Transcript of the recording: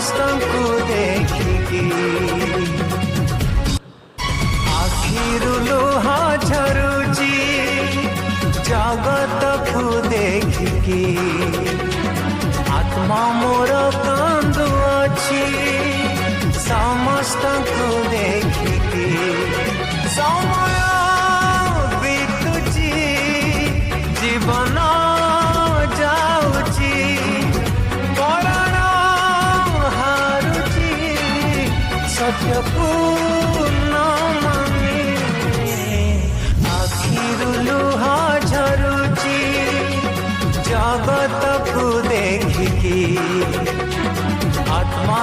ସମସ୍ତଙ୍କୁ ଦେଖିକି ଆଖିରୁ ଲୁହ ଝରୁଛି ଜଗତକୁ ଦେଖିକି ଆତ୍ମା ମୋର କାନ୍ଦୁଅଛି ସମସ୍ତଙ୍କୁ ଦେଖିକି ସମୟ ବିତୁଛି ଜୀବନ ଯାଉଛି ପରାଣ ହାରୁଛି ସତ୍ୟକୁ ନ ମାନି ଆଖିରୁ ଲୁହ ଝରୁଛି ଜଗତକୁ ଦେଖିକି ଆତ୍ମା